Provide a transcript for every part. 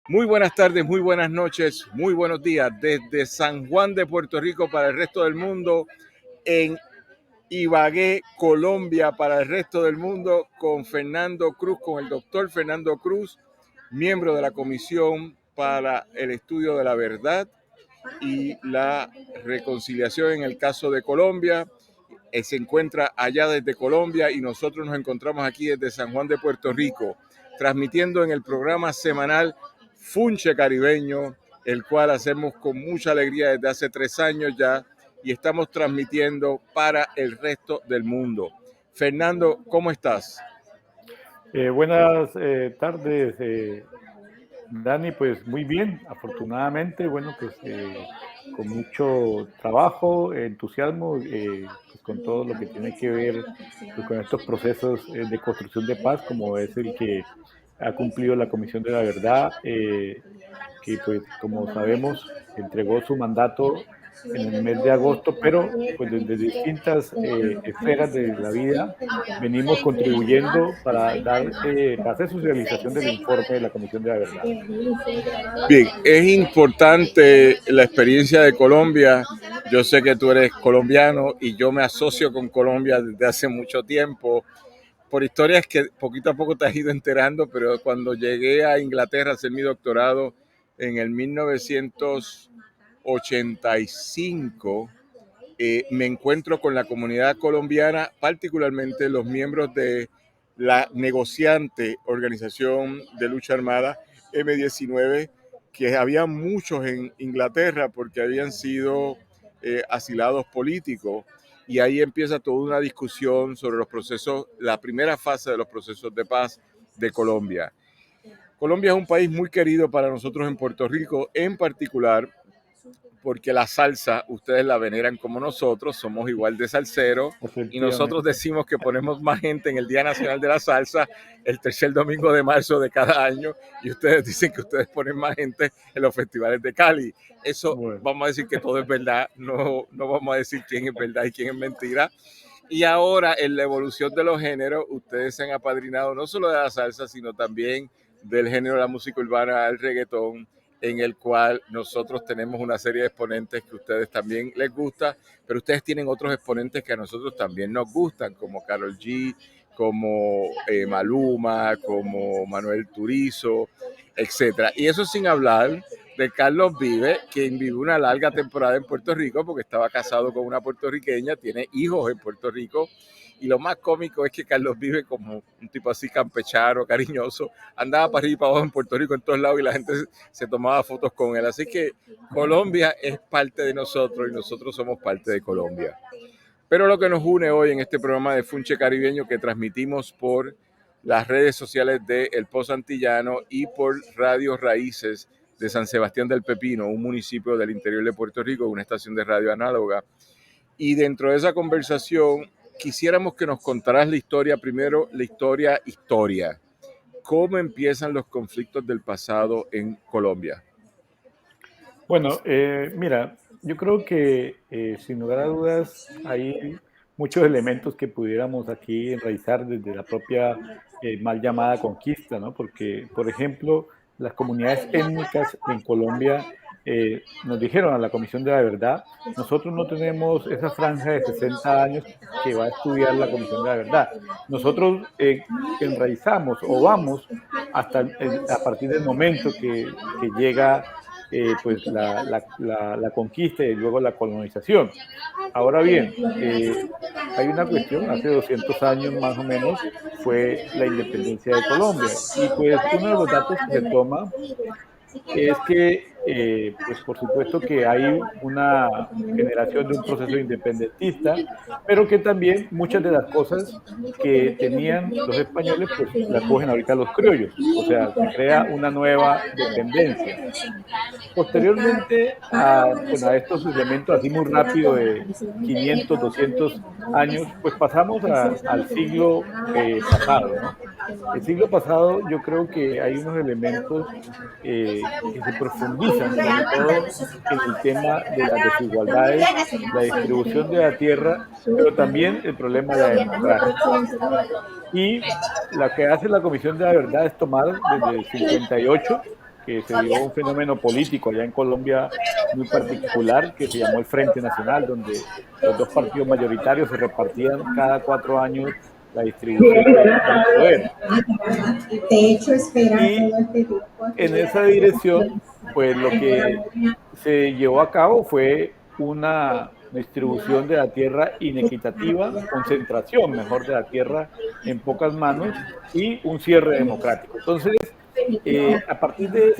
Muy buenas tardes, muy buenas noches, muy buenos días desde San Juan de Puerto Rico para el resto del mundo, en Ibagué, Colombia para el resto del mundo, con Fernando Cruz, con el doctor Fernando Cruz, miembro de la Comisión para el Estudio de la Verdad y la Reconciliación en el caso de Colombia. Él se encuentra allá desde Colombia y nosotros nos encontramos aquí desde San Juan de Puerto Rico, transmitiendo en el programa semanal Funche Caribeño, el cual hacemos con mucha alegría desde hace 3 años ya y estamos transmitiendo para el resto del mundo. Fernando, ¿cómo estás? Buenas tardes, Dani. Pues muy bien, afortunadamente, bueno, pues con mucho trabajo, entusiasmo, pues con todo lo que tiene que ver pues, con estos procesos de construcción de paz, como es el que ha cumplido la Comisión de la Verdad, que pues como sabemos entregó su mandato en el mes de agosto, pero pues desde distintas esferas de la vida venimos contribuyendo para hacer socialización del informe de la Comisión de la Verdad. Bien, es importante la experiencia de Colombia. Yo sé que tú eres colombiano y yo me asocio con Colombia desde hace mucho tiempo por historias que poquito a poco te has ido enterando, pero cuando llegué a Inglaterra a hacer mi doctorado en el 1985, me encuentro con la comunidad colombiana, particularmente los miembros de la negociante Organización de Lucha Armada M19, que había muchos en Inglaterra porque habían sido asilados políticos, y ahí empieza toda una discusión sobre los procesos, la primera fase de los procesos de paz de Colombia. Colombia es un país muy querido para nosotros en Puerto Rico, en particular porque la salsa ustedes la veneran como nosotros, somos igual de salseros, y nosotros Efectivamente. decimos que ponemos más gente en el Día Nacional de la Salsa, el tercer domingo de marzo de cada año, y ustedes dicen que ustedes ponen más gente en los festivales de Cali. Eso Bueno, vamos a decir que todo es verdad, no vamos a decir quién es verdad y quién es mentira. Y ahora, en la evolución de los géneros, ustedes se han apadrinado no solo de la salsa, sino también del género de la música urbana, el reggaetón, en el cual nosotros tenemos una serie de exponentes que a ustedes también les gusta, pero ustedes tienen otros exponentes que a nosotros también nos gustan, como Karol G, como Maluma, como Manuel Turizo, etcétera. Y eso sin hablar de Carlos Vive, quien vivió una larga temporada en Puerto Rico porque estaba casado con una puertorriqueña, tiene hijos en Puerto Rico, y lo más cómico es que Carlos Vive, como un tipo así campechano, cariñoso, andaba para arriba y para abajo en Puerto Rico en todos lados y la gente se tomaba fotos con él. Así que Colombia es parte de nosotros y nosotros somos parte de Colombia. Pero lo que nos une hoy en este programa de Funche Caribeño, que transmitimos por las redes sociales de El Pozo Antillano y por Radio Raíces de San Sebastián del Pepino, un municipio del interior de Puerto Rico, una estación de radio análoga. Y dentro de esa conversación quisiéramos que nos contaras la historia, primero la historia. ¿Cómo empiezan los conflictos del pasado en Colombia? bueno, mira, yo creo que sin lugar a dudas hay muchos elementos que pudiéramos aquí enraizar desde la propia mal llamada conquista, ¿no? Porque, por ejemplo, las comunidades étnicas en Colombia nos dijeron a la Comisión de la Verdad: nosotros no tenemos esa franja de 60 años que va a estudiar la Comisión de la Verdad. Nosotros enraizamos o vamos a partir del momento que llega pues la conquista y luego la colonización. Ahora bien, hay una cuestión, hace 200 años más o menos fue la independencia de Colombia, y pues uno de los datos que se toma es que, pues por supuesto que hay una generación de un proceso independentista, pero que también muchas de las cosas que tenían los españoles, pues las cogen ahorita los criollos, o sea, se crea una nueva dependencia. Posteriormente bueno, a estos elementos así muy rápido de 500, 200 años, pues pasamos al siglo pasado, ¿no? El siglo pasado yo creo que hay unos elementos que se profundizan, sobre todo en el tema de las desigualdades, la distribución de la tierra, pero también el problema de la democracia. Y lo que hace la Comisión de la Verdad es tomar desde el 58 que se dio un fenómeno político allá en Colombia muy particular que se llamó el Frente Nacional, donde los dos partidos mayoritarios se repartían cada 4 años la distribución del poder. Y en esa dirección, pues lo que se llevó a cabo fue una distribución de la tierra inequitativa, concentración mejor de la tierra en pocas manos y un cierre democrático. Entonces, a partir de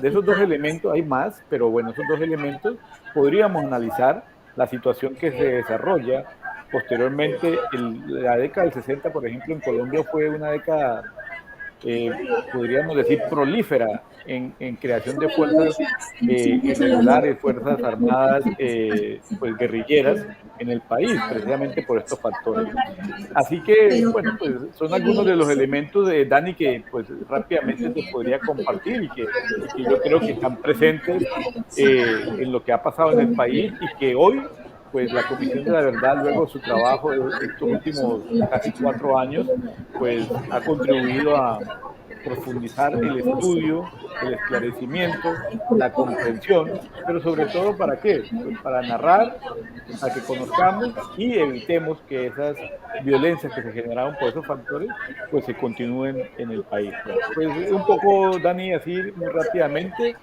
esos dos elementos, hay más, pero bueno, esos dos elementos, podríamos analizar la situación que se desarrolla posteriormente. La década del 60, por ejemplo, en Colombia fue una década, podríamos decir, prolífera en creación de fuerzas irregulares, fuerzas armadas, pues guerrilleras en el país, precisamente por estos factores. Así que, bueno, pues son algunos de los elementos de Dani que pues rápidamente te podría compartir y que yo creo que están presentes en lo que ha pasado en el país y que hoy, pues la Comisión de la Verdad, luego de su trabajo de estos últimos casi 4 años, pues ha contribuido a profundizar el estudio, el esclarecimiento, la comprensión, pero sobre todo ¿para qué? Pues para narrar, para que conozcamos y evitemos que esas violencias que se generaron por esos factores, pues se continúen en el país. Bueno, pues un poco, Dani, así muy rápidamente,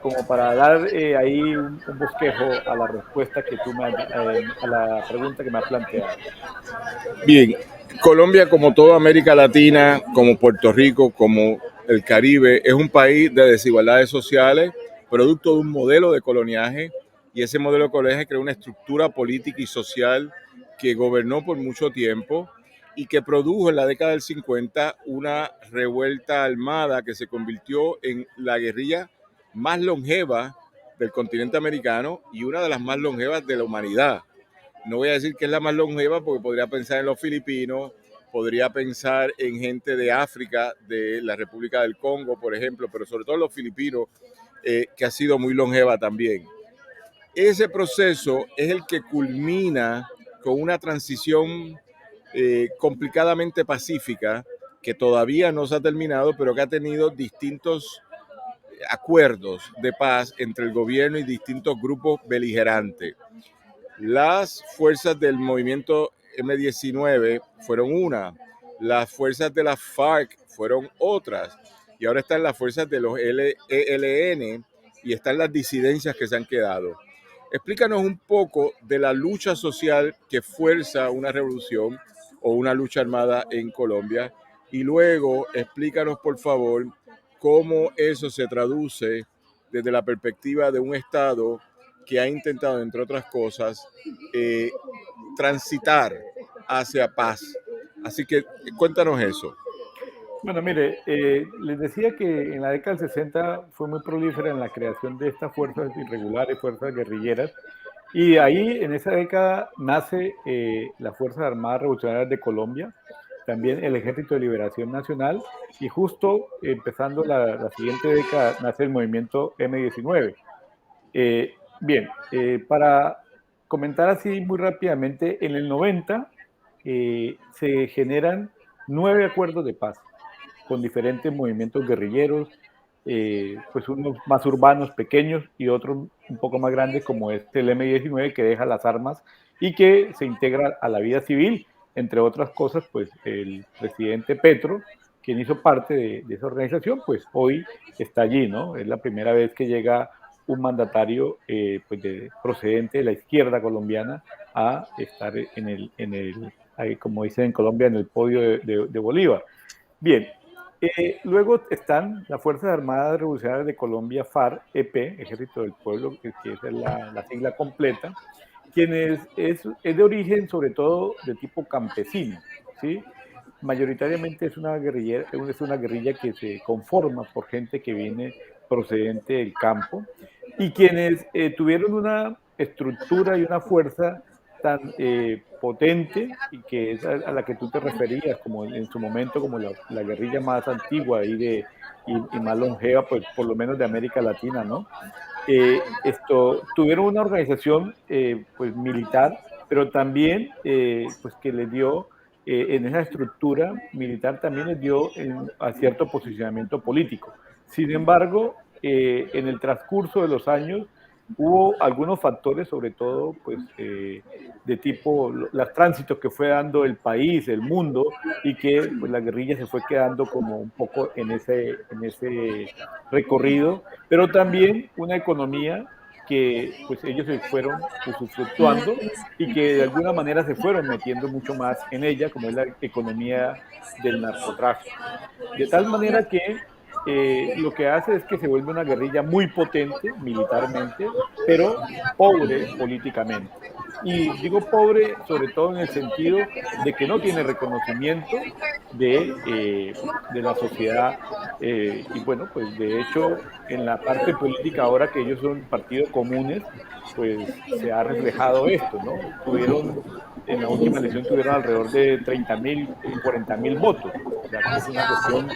como para dar ahí un bosquejo a la respuesta que tú a la pregunta que me has planteado. Bien, Colombia, como toda América Latina, como Puerto Rico, como el Caribe, es un país de desigualdades sociales, producto de un modelo de coloniaje, y ese modelo de coloniaje creó una estructura política y social que gobernó por mucho tiempo y que produjo en la década del 50 una revuelta armada que se convirtió en la guerrilla más longeva del continente americano y una de las más longevas de la humanidad. No voy a decir que es la más longeva porque podría pensar en los filipinos, podría pensar en gente de África, de la República del Congo, por ejemplo, pero sobre todo los filipinos, que ha sido muy longeva también. Ese proceso es el que culmina con una transición complicadamente pacífica que todavía no se ha terminado, pero que ha tenido distintos acuerdos de paz entre el gobierno y distintos grupos beligerantes. Las fuerzas del movimiento M-19 fueron una, las fuerzas de la FARC fueron otras, y ahora están las fuerzas de los ELN y están las disidencias que se han quedado. Explícanos un poco de la lucha social que fuerza una revolución o una lucha armada en Colombia, y luego explícanos, por favor, cómo eso se traduce desde la perspectiva de un Estado que ha intentado, entre otras cosas, eh, transitar hacia paz. Así que cuéntanos eso. Bueno, mire, les decía que en la década del 60 fue muy prolífera en la creación de estas fuerzas irregulares, fuerzas guerrilleras, y ahí en esa década nace las Fuerzas Armadas Revolucionarias de Colombia, también el Ejército de Liberación Nacional, y justo empezando la siguiente década nace el movimiento M-19. Bien, para comentar así muy rápidamente, en el 90 se generan 9 acuerdos de paz con diferentes movimientos guerrilleros, pues unos más urbanos, pequeños, y otros un poco más grandes, como este el M-19, que deja las armas y que se integra a la vida civil, entre otras cosas, pues el presidente Petro, quien hizo parte de esa organización, pues hoy está allí, ¿no? Es la primera vez que llega un mandatario pues procedente de la izquierda colombiana a estar como dicen en Colombia, en el podio de Bolívar. Bien, luego están las Fuerzas Armadas Revolucionarias de Colombia, FARC-EP, Ejército del Pueblo, que es la sigla completa, quienes es de origen sobre todo de tipo campesino, ¿sí? Mayoritariamente es una guerrilla que se conforma por gente que viene procedente del campo y quienes tuvieron una estructura y una fuerza tan potente y que es a la que tú te referías como en su momento como la guerrilla más antigua y más longeva, pues por lo menos de América Latina, ¿no? Tuvieron una organización pues militar, pero también pues que les dio en esa estructura militar también les dio a cierto posicionamiento político. Sin embargo, en el transcurso de los años hubo algunos factores, sobre todo, pues, de tipo los tránsitos que fue dando el país, el mundo, y que pues, la guerrilla se fue quedando como un poco en ese recorrido, pero también una economía que pues ellos se fueron usufructuando y que de alguna manera se fueron metiendo mucho más en ella, como es la economía del narcotráfico. De tal manera que lo que hace es que se vuelve una guerrilla muy potente militarmente, pero pobre políticamente. Y digo pobre sobre todo en el sentido de que no tiene reconocimiento de la sociedad. Y bueno, pues de hecho en la parte política ahora que ellos son partidos comunes, pues se ha reflejado esto, ¿no? Tuvieron, en la última elección tuvieron alrededor de 30.000, 40.000 votos. O sea, que es una cuestión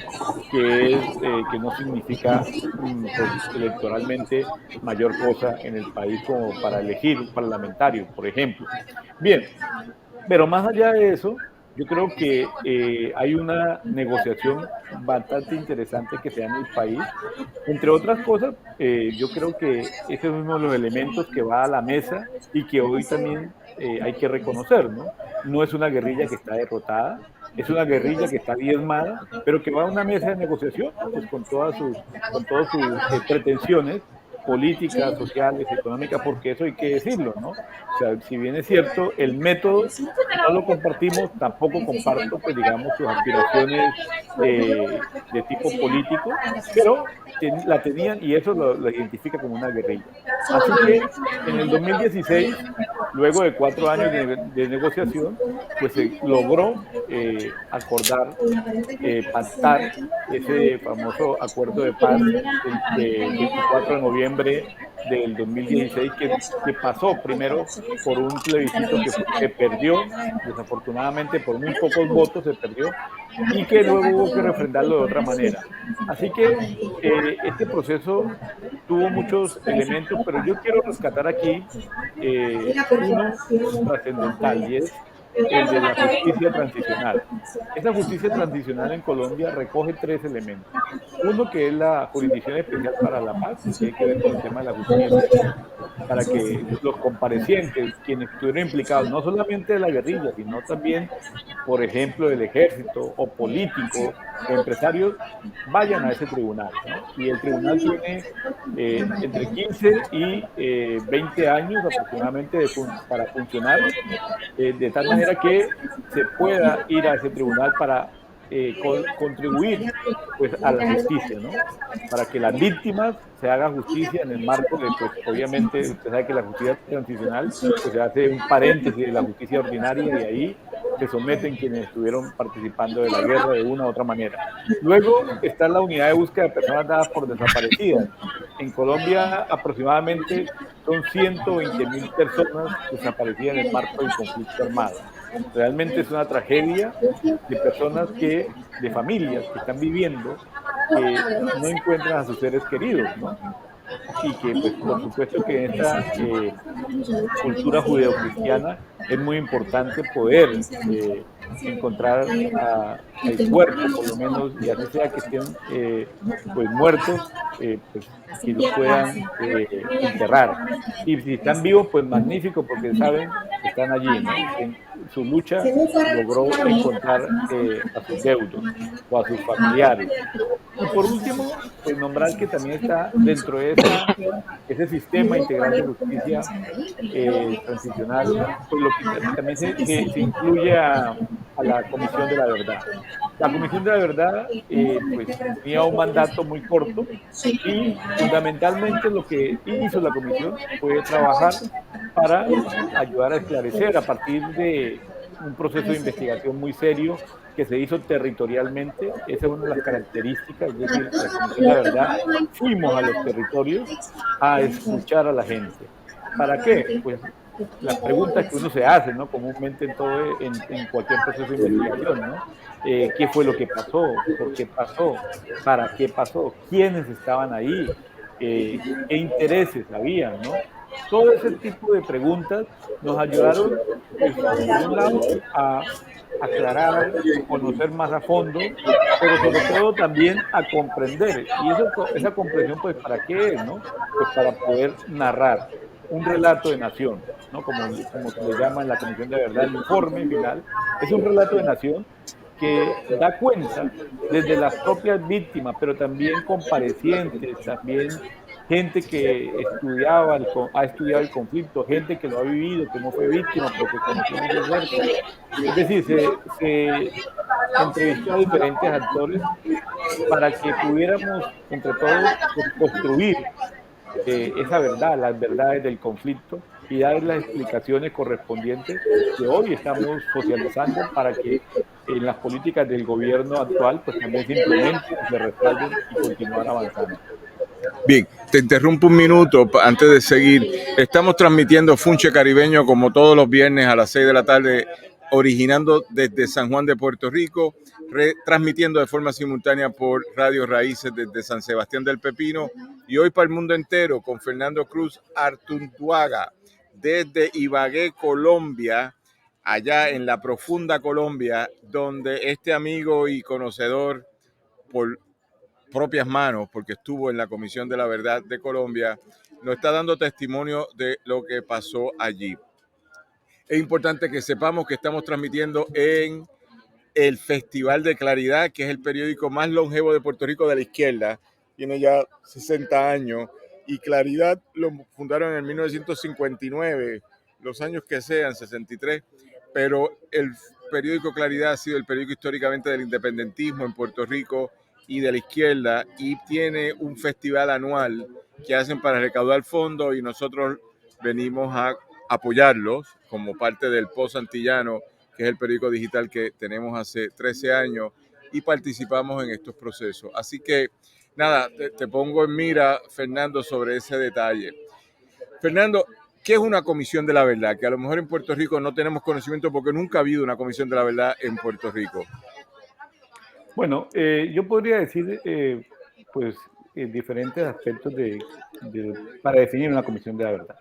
que no significa pues, electoralmente mayor cosa en el país como para elegir un parlamentario, por ejemplo. Bien, pero más allá de eso, yo creo que hay una negociación bastante interesante que se da en el país. Entre otras cosas, yo creo que ese es uno de los elementos que va a la mesa y que hoy también hay que reconocer, ¿no? No es una guerrilla que está derrotada, es una guerrilla que está diezmada, pero que va a una mesa de negociación, pues con todas sus pretensiones políticas, sociales, económicas, porque eso hay que decirlo, ¿no? O sea, si bien es cierto, el método no lo compartimos, tampoco comparto, pues digamos, sus aspiraciones de tipo político, pero la tenían y eso lo identifica como una guerrilla. Así que en el 2016, luego de 4 años de negociación, pues se logró acordar, pactar ese famoso acuerdo de paz del 24 de noviembre del 2016 que pasó primero por un plebiscito que se perdió, desafortunadamente por muy pocos votos se perdió, y que luego hubo que refrendarlo de otra manera. Así que este proceso tuvo muchos elementos, pero yo quiero rescatar aquí uno trascendental y es el de la justicia transicional. Esa justicia transicional en Colombia recoge tres elementos. Uno que es la Jurisdicción Especial para la Paz, que tiene que ver con el tema de la justicia, para que los comparecientes, quienes estuvieron implicados no solamente de la guerrilla, sino también, por ejemplo, del ejército o políticos o empresarios, vayan a ese tribunal, ¿no? Y el tribunal tiene entre 15 y 20 años aproximadamente para funcionar, de tal manera que se pueda ir a ese tribunal para contribuir pues, a la justicia, ¿no? Para que las víctimas se haga justicia en el marco de, pues obviamente, usted sabe que la justicia transicional pues, se hace un paréntesis de la justicia ordinaria y ahí se someten quienes estuvieron participando de la guerra de una u otra manera. Luego está la unidad de búsqueda de personas dadas por desaparecidas. En Colombia aproximadamente son 120.000 personas desaparecidas en el marco del conflicto armado. Realmente es una tragedia de personas de familias que están viviendo, que no encuentran a sus seres queridos, ¿no? Y que, pues, por supuesto que en esta cultura judeocristiana es muy importante poder encontrar el cuerpo, por lo menos, y así sea que estén pues muertos, pues que los puedan enterrar. Y si están vivos, pues magnífico, porque saben que están allí, ¿no? Que en su lucha logró encontrar a sus deudos o a sus familiares. Y por último, pues nombrar que también está dentro de ese sistema integral de justicia transicional, pues lo que también se incluye a la Comisión de la Verdad. La Comisión de la Verdad pues tenía un mandato muy corto y fundamentalmente lo que hizo la Comisión fue trabajar para ayudar a esclarecer a partir de un proceso de investigación muy serio que se hizo territorialmente. Esa es una de las características, es decir, la Comisión de la Verdad fuimos a los territorios a escuchar a la gente. ¿Para qué? Pues las preguntas que uno se hace, ¿no? Comúnmente en cualquier proceso de investigación, ¿no? ¿Qué fue lo que pasó? ¿Por qué pasó? ¿Para qué pasó? ¿Quiénes estaban ahí? ¿Qué intereses habían, no? Todo ese tipo de preguntas nos ayudaron, pues, por un lado, a aclarar, conocer más a fondo, pero sobre todo también a comprender. Y esa comprensión, pues, ¿para qué es, no? Pues para poder narrar un relato de nación, ¿no? Como se le llama en la Comisión de Verdad, el informe final, es un relato de nación que da cuenta desde las propias víctimas, pero también comparecientes, también gente que ha estudiado el conflicto, gente que lo ha vivido, que no fue víctima, pero que conoció muy de cerca. Es decir, se entrevistó a diferentes actores para que pudiéramos, entre todos, pues, construir esa verdad, las verdades del conflicto y dar las explicaciones correspondientes que hoy estamos socializando para que en las políticas del gobierno actual pues también se implementen, se respalden y continuar avanzando. Bien, te interrumpo un minuto antes de seguir. Estamos transmitiendo Funche Caribeño como todos los viernes a las 6 de la tarde, originando desde San Juan de Puerto Rico, transmitiendo de forma simultánea por Radio Raíces desde San Sebastián del Pepino y hoy para el mundo entero con Fernando Cruz Artunduaga desde Ibagué, Colombia, allá en la profunda Colombia, donde este amigo y conocedor por propias manos, porque estuvo en la Comisión de la Verdad de Colombia, nos está dando testimonio de lo que pasó allí. Es importante que sepamos que estamos transmitiendo en el Festival de Claridad, que es el periódico más longevo de Puerto Rico de la izquierda. Tiene ya 60 años y Claridad lo fundaron en 1959, los años que sean, 63, pero el periódico Claridad ha sido el periódico históricamente del independentismo en Puerto Rico y de la izquierda, y tiene un festival anual que hacen para recaudar fondos y nosotros venimos a apoyarlos como parte del Post Antillano, que es el periódico digital que tenemos hace 13 años y participamos en estos procesos. Así que nada, te pongo en mira, Fernando, sobre ese detalle. Fernando, ¿qué es una comisión de la verdad? Que a lo mejor en Puerto Rico no tenemos conocimiento porque nunca ha habido una comisión de la verdad en Puerto Rico. Bueno, yo podría decir, pues, diferentes aspectos para definir una comisión de la verdad.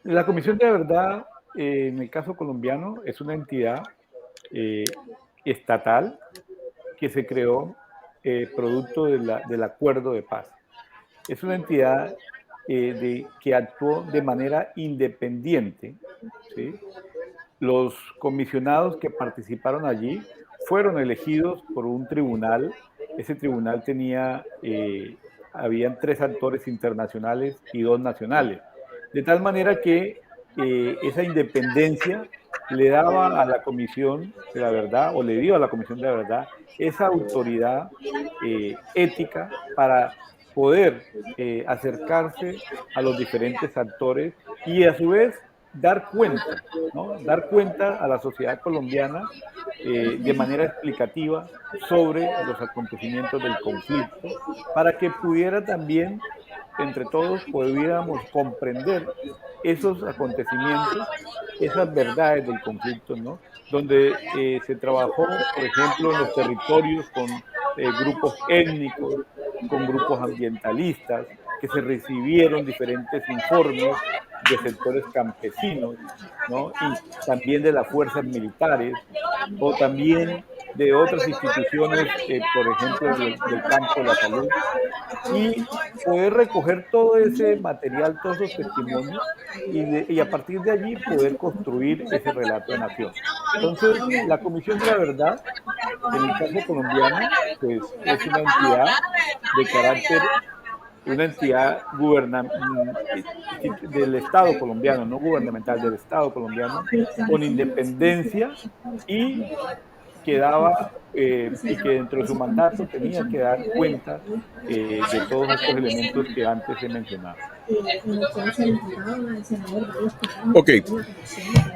La comisión de la verdad, en el caso colombiano, es una entidad eh, estatal que se creó producto del acuerdo de paz. Es una entidad que actuó de manera independiente, ¿sí? Los comisionados que participaron allí fueron elegidos por un tribunal. Ese tribunal habían 3 actores internacionales y 2 nacionales. De tal manera que esa independencia le daba a la Comisión de la Verdad, o le dio a la Comisión de la Verdad, esa autoridad ética para poder acercarse a los diferentes actores y a su vez dar cuenta, ¿no? Dar cuenta a la sociedad colombiana de manera explicativa sobre los acontecimientos del conflicto, para que pudiera también, entre todos, pudiéramos comprender esos acontecimientos, esas verdades del conflicto, ¿no? Donde se trabajó, por ejemplo, en los territorios con grupos étnicos, con grupos ambientalistas, que se recibieron diferentes informes de sectores campesinos, ¿no? Y también de las fuerzas militares, o también de otras instituciones, por ejemplo, del campo de la salud, y poder recoger todo ese material, todos esos testimonios, y a partir de allí poder construir ese relato de nación. Entonces, la Comisión de la Verdad, en el caso colombiano, pues es una entidad del Estado colombiano, no gubernamental, del Estado colombiano, con independencia y y que dentro de su mandato tenía que dar cuenta de todos estos elementos que antes he mencionado. Ok,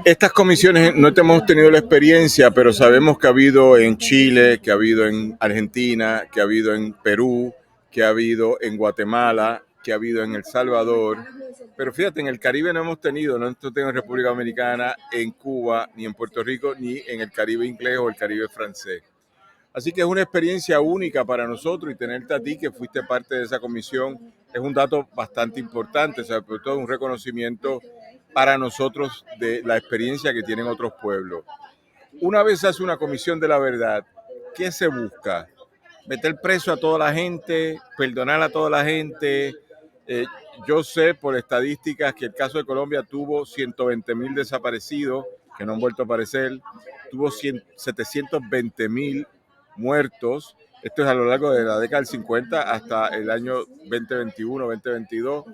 estas comisiones no hemos tenido la experiencia, pero sabemos que ha habido en Chile, que ha habido en Argentina, que ha habido en Perú, que ha habido en Guatemala, que ha habido en El Salvador. Pero fíjate, en el Caribe no hemos tenido en República Dominicana, en Cuba, ni en Puerto Rico, ni en el Caribe inglés o el Caribe francés. Así que es una experiencia única para nosotros y tenerte a ti, que fuiste parte de esa comisión, es un dato bastante importante, o sea, sobre todo un reconocimiento para nosotros de la experiencia que tienen otros pueblos. Una vez se hace una comisión de la verdad, ¿qué se busca? Meter preso a toda la gente, perdonar a toda la gente. Eh, yo sé por estadísticas que el caso de Colombia tuvo 120.000 desaparecidos que no han vuelto a aparecer, tuvo 720.000 muertos. Esto es a lo largo de la década del 50 hasta el año 2021, 2022.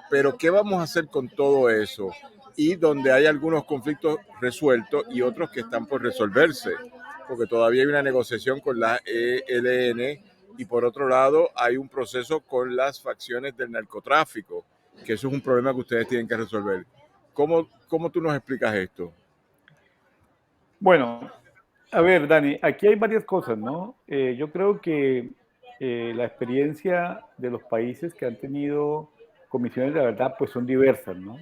Pero ¿qué vamos a hacer con todo eso? Y donde hay algunos conflictos resueltos y otros que están por resolverse, porque todavía hay una negociación con la ELN y por otro lado hay un proceso con las facciones del narcotráfico, que eso es un problema que ustedes tienen que resolver. ¿Cómo tú nos explicas esto? Bueno, a ver, Dani, aquí hay varias cosas, ¿no? Yo creo que la experiencia de los países que han tenido comisiones de la verdad, pues son diversas, ¿no?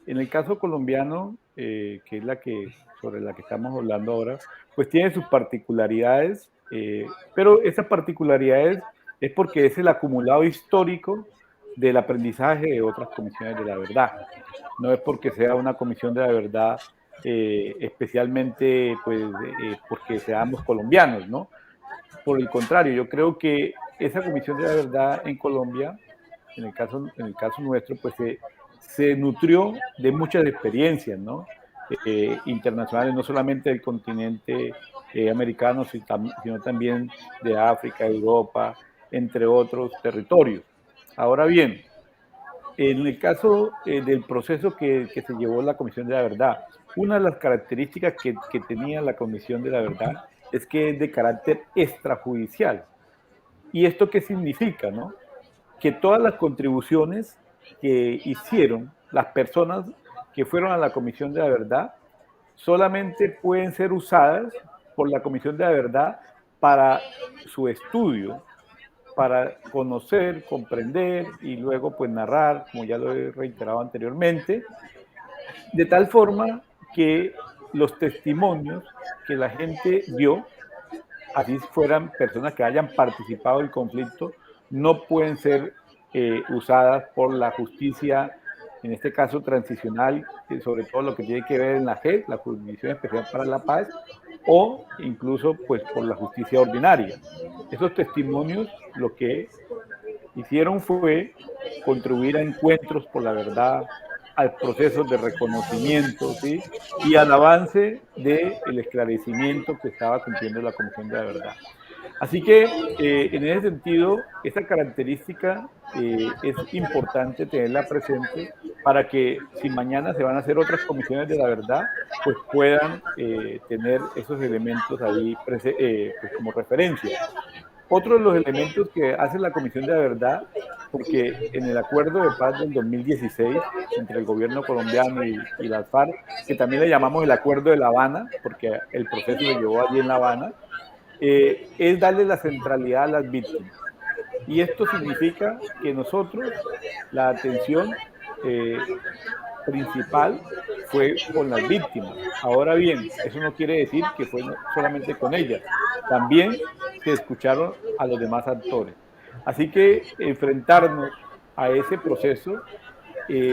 En el caso colombiano, que es sobre la que estamos hablando ahora, pues tiene sus particularidades, pero esas particularidades es porque es el acumulado histórico del aprendizaje de otras comisiones de la verdad. No es porque sea una comisión de la verdad especialmente pues, porque seamos colombianos, ¿no? Por el contrario, yo creo que esa comisión de la verdad en Colombia, en el caso nuestro, pues se nutrió de muchas experiencias, ¿no? Internacionales, no solamente del continente americano, sino también de África, Europa, entre otros territorios. Ahora bien, en el caso del proceso que se llevó la Comisión de la Verdad, una de las características que tenía la Comisión de la Verdad es que es de carácter extrajudicial. ¿Y esto qué significa, no? Que todas las contribuciones que hicieron las personas que fueron a la Comisión de la Verdad solamente pueden ser usadas por la Comisión de la Verdad para su estudio, para conocer, comprender y luego pues narrar, como ya lo he reiterado anteriormente, de tal forma que los testimonios que la gente dio, así fueran personas que hayan participado del conflicto, no pueden ser usadas por la justicia, en este caso transicional, sobre todo lo que tiene que ver en la JEP, la Jurisdicción Especial para la Paz, o incluso pues por la justicia ordinaria. Esos testimonios lo que hicieron fue contribuir a encuentros por la verdad, al proceso de reconocimiento, ¿sí? Y al avance del esclarecimiento que estaba cumpliendo la Comisión de la Verdad. Así que en ese sentido, esta característica es importante tenerla presente para que si mañana se van a hacer otras comisiones de la verdad, pues puedan tener esos elementos ahí pues como referencia. Otro de los elementos que hace la Comisión de la Verdad, porque en el acuerdo de paz del 2016 entre el gobierno colombiano y las FARC, que también le llamamos el Acuerdo de La Habana, porque el proceso se llevó allí en La Habana, es darle la centralidad a las víctimas. Y esto significa que nosotros, la atención principal fue con las víctimas. Ahora bien, eso no quiere decir que fue solamente con ellas. También se escucharon a los demás actores. Así que enfrentarnos a ese proceso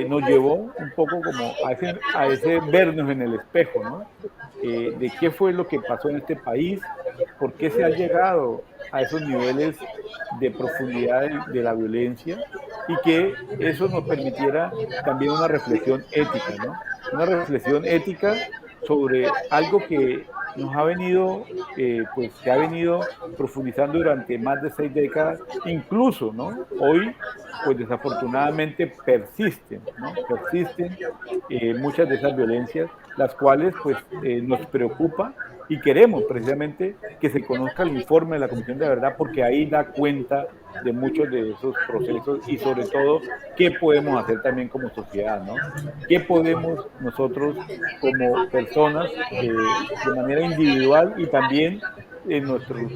nos llevó un poco como a ese vernos en el espejo, ¿no? De qué fue lo que pasó en este país, por qué se ha llegado a esos niveles de profundidad de la violencia y que eso nos permitiera también una reflexión ética, ¿no? Una reflexión ética sobre algo que nos ha venido, pues se ha venido profundizando durante más de 6 décadas, incluso, ¿no? Hoy, pues desafortunadamente persisten, ¿no? Persisten muchas de esas violencias, las cuales, pues, nos preocupa y queremos precisamente que se conozca el informe de la Comisión de Verdad porque ahí da cuenta de muchos de esos procesos y sobre todo qué podemos hacer también como sociedad, ¿no? ¿Qué podemos nosotros como personas de manera individual y también en nuestros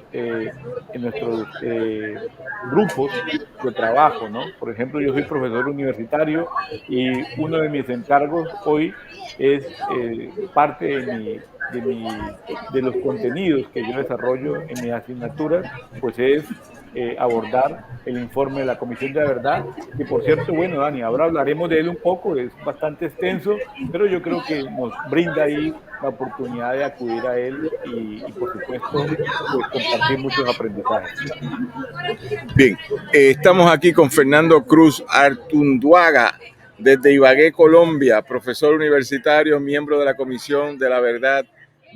grupos de trabajo, ¿no? Por ejemplo, yo soy profesor universitario y uno de mis encargos hoy es parte de los contenidos que yo desarrollo en mis asignaturas, pues es abordar el informe de la Comisión de la Verdad, que por cierto, bueno, Dani, ahora hablaremos de él un poco, es bastante extenso, pero yo creo que nos brinda ahí la oportunidad de acudir a él y por supuesto, pues compartir muchos aprendizajes. Bien, estamos aquí con Fernando Cruz Artunduaga, desde Ibagué, Colombia, profesor universitario, miembro de la Comisión de la Verdad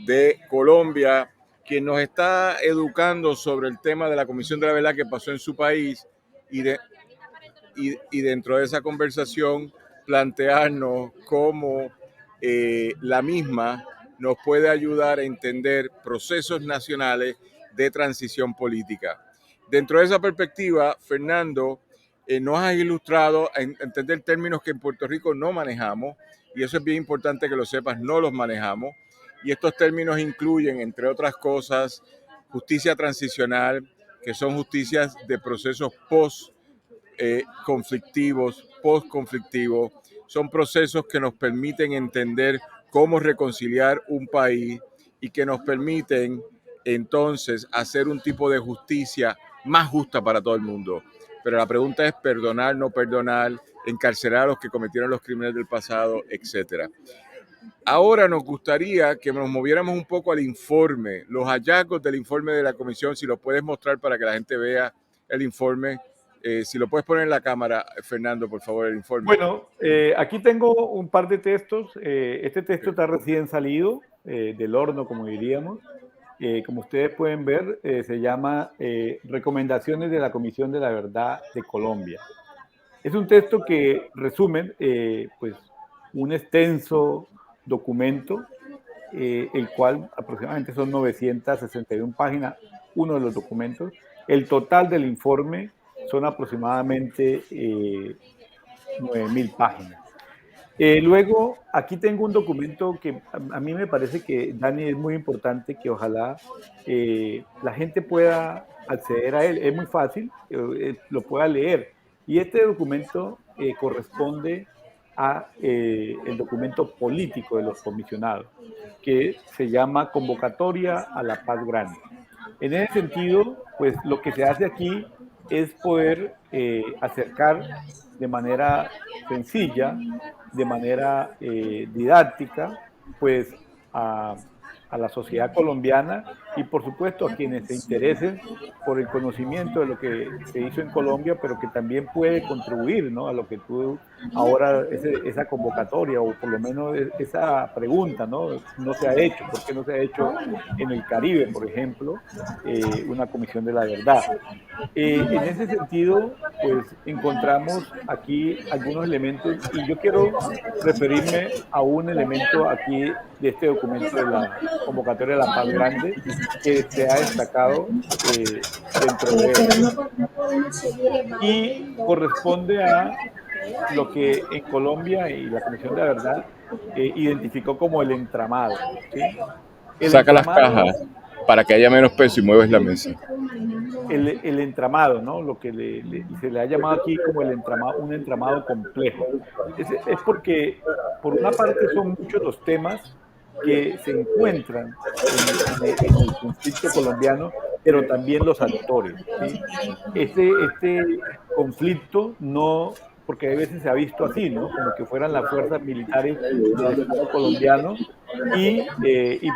de Colombia, quien nos está educando sobre el tema de la Comisión de la Verdad que pasó en su país y dentro de esa conversación plantearnos cómo la misma nos puede ayudar a entender procesos nacionales de transición política. Dentro de esa perspectiva, Fernando, nos has ilustrado a entender términos que en Puerto Rico no manejamos, y eso es bien importante que lo sepas, no los manejamos, y estos términos incluyen, entre otras cosas, justicia transicional, que son justicias de procesos conflictivos, post-conflictivos, son procesos que nos permiten entender cómo reconciliar un país y que nos permiten entonces hacer un tipo de justicia más justa para todo el mundo. Pero la pregunta es perdonar, no perdonar, encarcelar a los que cometieron los crímenes del pasado, etcétera. Ahora nos gustaría que nos moviéramos un poco al informe, los hallazgos del informe de la comisión, si lo puedes mostrar para que la gente vea el informe. Si lo puedes poner en la cámara, Fernando, por favor, el informe. Bueno, aquí tengo un par de textos. Este texto está recién salido del horno, como diríamos. Como ustedes pueden ver, se llama Recomendaciones de la Comisión de la Verdad de Colombia. Es un texto que resume pues, un extenso documento, el cual aproximadamente son 961 páginas, uno de los documentos. El total del informe son aproximadamente 9.000 páginas. Luego, aquí tengo un documento que a mí me parece que, Dani, es muy importante que ojalá la gente pueda acceder a él. Es muy fácil, lo pueda leer. Y este documento corresponde a el documento político de los comisionados, que se llama Convocatoria a la Paz Grande. En ese sentido, pues lo que se hace aquí es poder acercar de manera sencilla, de manera didáctica, pues a la sociedad colombiana y por supuesto a quienes se interesen por el conocimiento de lo que se hizo en Colombia, pero que también puede contribuir, ¿no?, a lo que tú ahora, esa convocatoria o por lo menos esa pregunta, ¿no? No se ha hecho, ¿por qué no se ha hecho en el Caribe, por ejemplo, una comisión de la verdad? En ese sentido, pues encontramos aquí algunos elementos y yo quiero referirme a un elemento aquí de este documento de la convocatoria de la Paz Grande que se ha destacado dentro de él. Y corresponde a lo que en Colombia y la Comisión de la Verdad identificó como el entramado, ¿sí? El Saca las entramado, cajas para que haya menos peso y mueves la mesa. el entramado, ¿no? Lo que se le ha llamado aquí como el entramado, un entramado complejo. Es porque, por una parte, son muchos los temas que se encuentran en el conflicto colombiano, pero también los actores, ¿sí? Este conflicto no, porque a veces se ha visto así, ¿no? Como que fueran las fuerzas militares del Estado colombiano y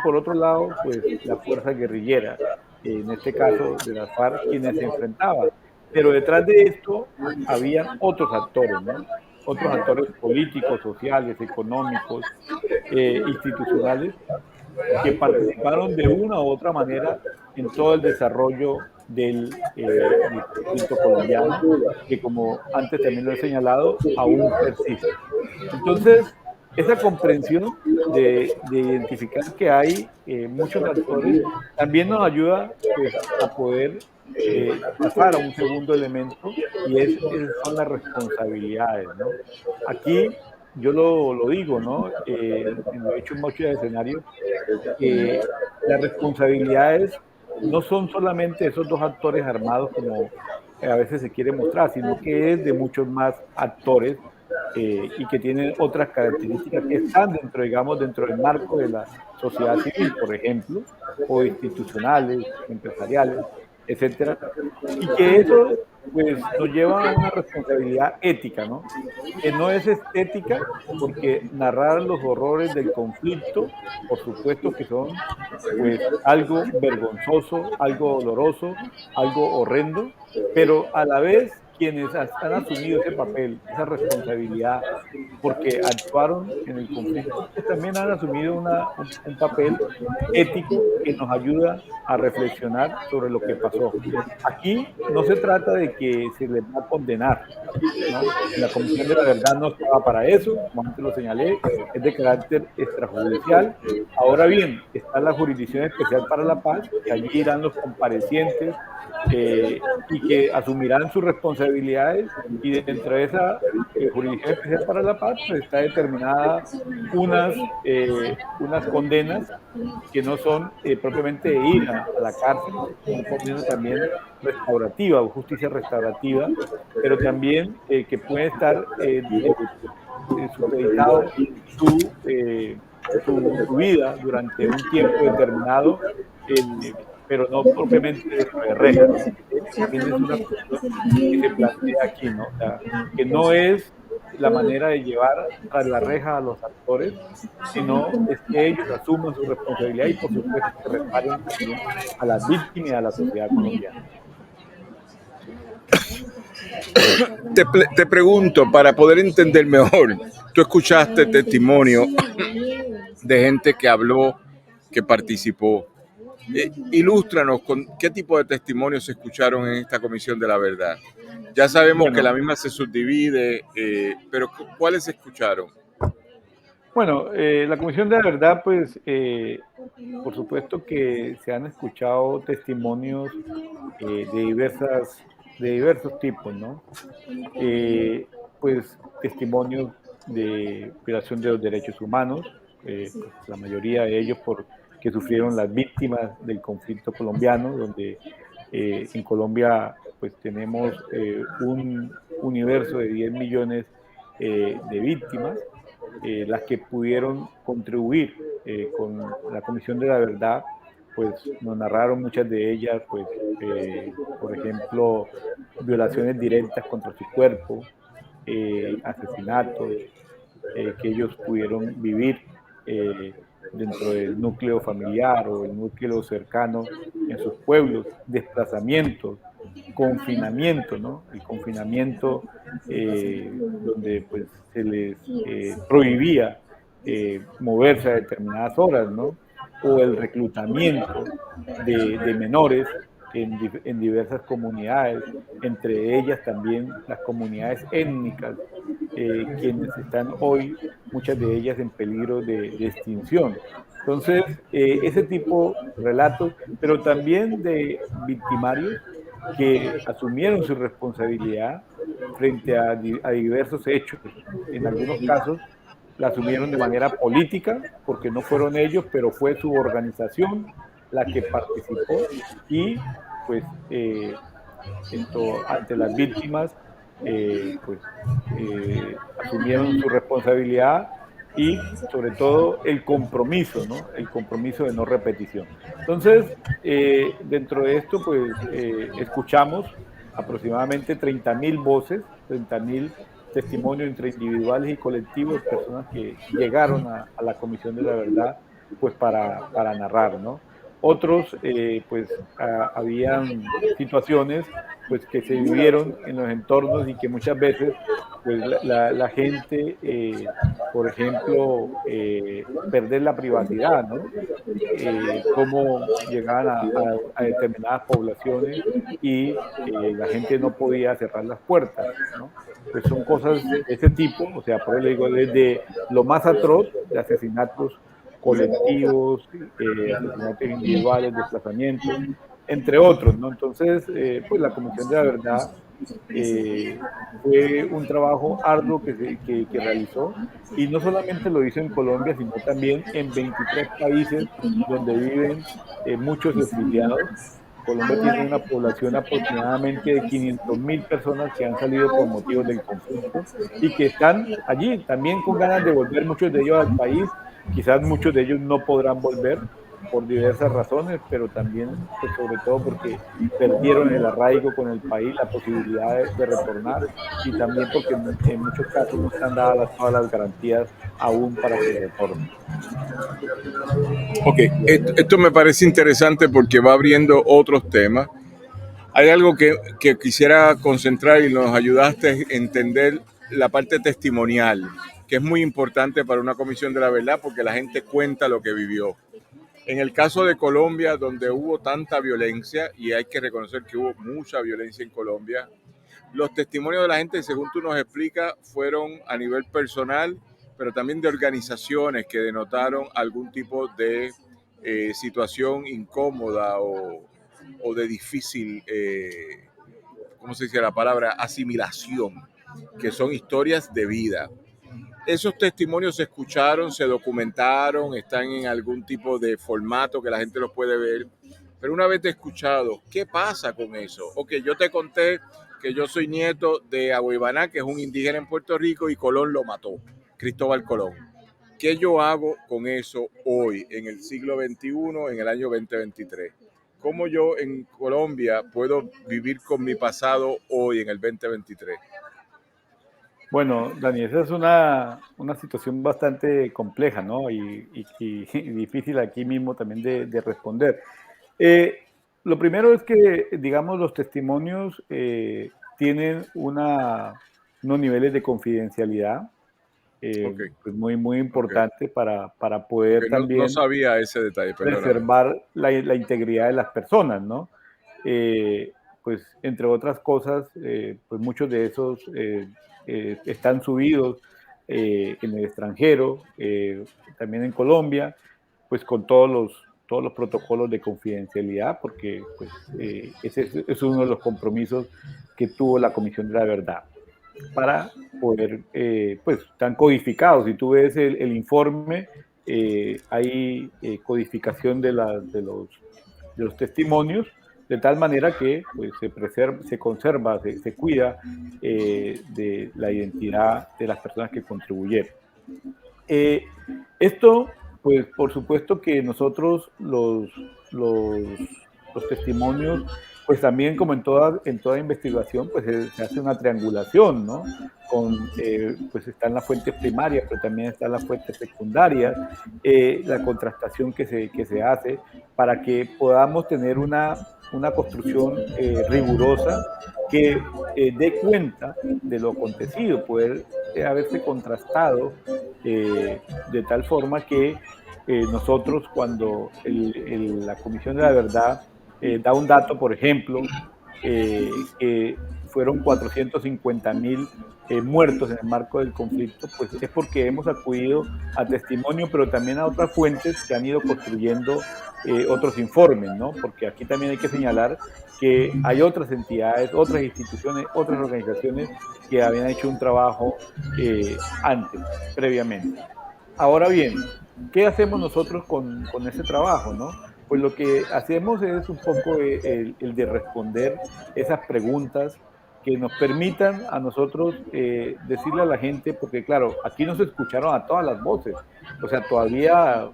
por otro lado, pues la fuerza guerrillera, en este caso de las FARC, quienes se enfrentaban. Pero detrás de esto habían otros actores, ¿no? Otros actores políticos, sociales, económicos, institucionales, que participaron de una u otra manera en todo el desarrollo del conflicto colombiano, que como antes también lo he señalado, aún persiste. Entonces, esa comprensión de identificar que hay muchos actores también nos ayuda pues, a poder pasar a un segundo elemento y son las responsabilidades, ¿no? Aquí yo lo digo, ¿no? Lo he hecho en muchos escenarios, las responsabilidades no son solamente esos dos actores armados como a veces se quiere mostrar, sino que es de muchos más actores y que tienen otras características que están dentro, digamos, dentro del marco de la sociedad civil, por ejemplo, o institucionales, empresariales, etcétera, y que eso pues nos lleva a una responsabilidad ética, ¿no? Que no es estética, porque narrar los horrores del conflicto, por supuesto que son pues algo vergonzoso, algo doloroso, algo horrendo, pero a la vez quienes han asumido ese papel, esa responsabilidad, porque actuaron en el conflicto, pues también han asumido un papel ético que nos ayuda a reflexionar sobre lo que pasó. Aquí no se trata de que se les va a condenar, ¿no? La Comisión de la Verdad no estaba para eso, como antes lo señalé, es de carácter extrajudicial. Ahora bien, está la Jurisdicción Especial para la Paz, que allí irán los comparecientes y que asumirán sus responsabilidades, y dentro de esa Jurisdicción Especial para la Paz pues está determinada unas condenas que no son propiamente de ir a la cárcel, son condenas también restaurativa o justicia restaurativa, pero también que puede estar supeditado su vida durante un tiempo determinado, pero no propiamente dentro de rejas, ¿no? También es una cuestión que se plantea aquí, ¿no? O sea, que no es la manera de llevar tras la reja a los actores, sino es que ellos asuman su responsabilidad y por supuesto que reparen también a las víctimas y a la sociedad colombiana. Te pregunto, para poder entender mejor, tú escuchaste testimonio de gente que habló, que participó. Ilústranos con qué tipo de testimonios se escucharon en esta Comisión de la Verdad. Ya sabemos que la misma se subdivide, pero ¿cuáles se escucharon? Bueno, la Comisión de la Verdad, pues, por supuesto que se han escuchado testimonios de diversos tipos, ¿no? Pues testimonios de violación de los derechos humanos, pues, la mayoría de ellos que sufrieron las víctimas del conflicto colombiano, donde en Colombia pues tenemos un universo de 10 millones de víctimas, las que pudieron contribuir con la Comisión de la Verdad, pues nos narraron muchas de ellas, pues por ejemplo, violaciones directas contra su cuerpo, asesinatos que ellos pudieron vivir dentro del núcleo familiar o el núcleo cercano en sus pueblos, desplazamientos, confinamiento, ¿no? El confinamiento donde pues se les prohibía moverse a determinadas horas, ¿no? O el reclutamiento de menores en diversas comunidades, entre ellas también las comunidades étnicas, quienes están hoy, muchas de ellas en peligro de extinción. Entonces, ese tipo de relatos, pero también de victimarios que asumieron su responsabilidad frente a diversos hechos. En algunos casos la asumieron de manera política, porque no fueron ellos, pero fue su organización la que participó y pues ante las víctimas asumieron su responsabilidad y sobre todo el compromiso, ¿no? El compromiso de no repetición. Entonces, dentro de esto, pues escuchamos aproximadamente 30.000 voces, 30.000 testimonios entre individuales y colectivos, personas que llegaron a la Comisión de la Verdad, pues para narrar, ¿no? Otros, pues, habían situaciones pues, que se vivieron en los entornos y que muchas veces pues, la gente, por ejemplo, perder la privacidad, ¿no? Cómo llegaban a determinadas poblaciones y la gente no podía cerrar las puertas, ¿no? Pues son cosas de ese tipo, o sea, por eso le digo, desde lo más atroz de asesinatos colectivos, asesinatos individuales, desplazamientos, entre otros, ¿no? Entonces, pues la Comisión de la Verdad fue un trabajo arduo que realizó, y no solamente lo hizo en Colombia, sino también en 23 países donde viven muchos exiliados. Colombia tiene una población aproximadamente de 500.000 personas que han salido por motivos del conflicto y que están allí también con ganas de volver, muchos de ellos al país, Quizás muchos de ellos no podrán volver por diversas razones, pero también, pues, sobre todo porque perdieron el arraigo con el país, la posibilidad de retornar, y también porque en muchos casos no están dadas todas las garantías aún para su retorno. Ok, esto me parece interesante porque va abriendo otros temas. Hay algo que quisiera concentrar y nos ayudaste a entender la parte testimonial, que es muy importante para una comisión de la verdad porque la gente cuenta lo que vivió. En el caso de Colombia, donde hubo tanta violencia, y hay que reconocer que hubo mucha violencia en Colombia, los testimonios de la gente, según tú nos explicas, fueron a nivel personal, pero también de organizaciones que denotaron algún tipo de situación incómoda o de difícil, ¿cómo se dice la palabra? Asimilación, que son historias de vida. Esos testimonios se escucharon, se documentaron, están en algún tipo de formato que la gente los puede ver. Pero una vez escuchado, ¿qué pasa con eso? Ok, yo te conté que yo soy nieto de Agüeybaná, que es un indígena en Puerto Rico, y Colón lo mató, Cristóbal Colón. ¿Qué yo hago con eso hoy, en el siglo XXI, en el año 2023? ¿Cómo yo en Colombia puedo vivir con mi pasado hoy, en el 2023? Bueno, Dani, esa es una situación bastante compleja, ¿no? Y difícil aquí mismo también de responder. Eh, lo primero es que, digamos, los testimonios tienen unos niveles de confidencialidad Ok, pues muy ok. importante para Ok, poder no, no también sabía ese detalle, perdóname. preservar la integridad de las personas, ¿no? Pues entre otras cosas, pues muchos de esos están subidos en el extranjero, también en Colombia, pues con todos los protocolos de confidencialidad, porque pues, ese es uno de los compromisos que tuvo la Comisión de la Verdad para poder, pues, están codificados. Si tú ves el informe, hay codificación de los testimonios, de tal manera que pues, se conserva, se cuida de la identidad de las personas que contribuyeron. Eh, esto, pues por supuesto que nosotros los, los testimonios, pues también como en toda investigación, pues se hace una triangulación, ¿no? Pues están las fuentes primarias, pero también están las fuentes secundarias, la contrastación que se hace para que podamos tener una construcción rigurosa que dé cuenta de lo acontecido, poder haberse contrastado de tal forma que nosotros cuando la Comisión de la Verdad da un dato, por ejemplo, que fueron 450.000 muertos en el marco del conflicto, pues es porque hemos acudido a testimonio, pero también a otras fuentes que han ido construyendo otros informes, ¿no? Porque aquí también hay que señalar que hay otras entidades, otras instituciones, otras organizaciones que habían hecho un trabajo antes, previamente. Ahora bien, ¿qué hacemos nosotros con ese trabajo, no? Pues lo que hacemos es un poco el de responder esas preguntas que nos permitan a nosotros decirle a la gente, porque claro, aquí no se escucharon a todas las voces, o sea, todavía,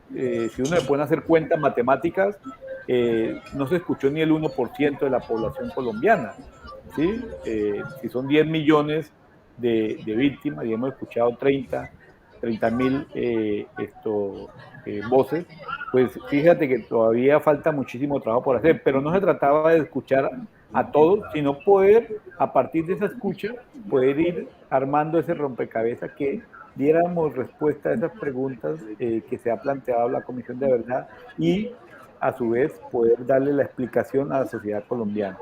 si uno le puede hacer cuentas matemáticas, no se escuchó ni el 1% de la población colombiana, ¿sí? Si son 10 millones de víctimas y hemos escuchado 30.000 voces, pues fíjate que todavía falta muchísimo trabajo por hacer, pero no se trataba de escuchar a todos, sino poder, a partir de esa escucha, poder ir armando ese rompecabezas que diéramos respuesta a esas preguntas que se ha planteado la Comisión de Verdad y a su vez poder darle la explicación a la sociedad colombiana.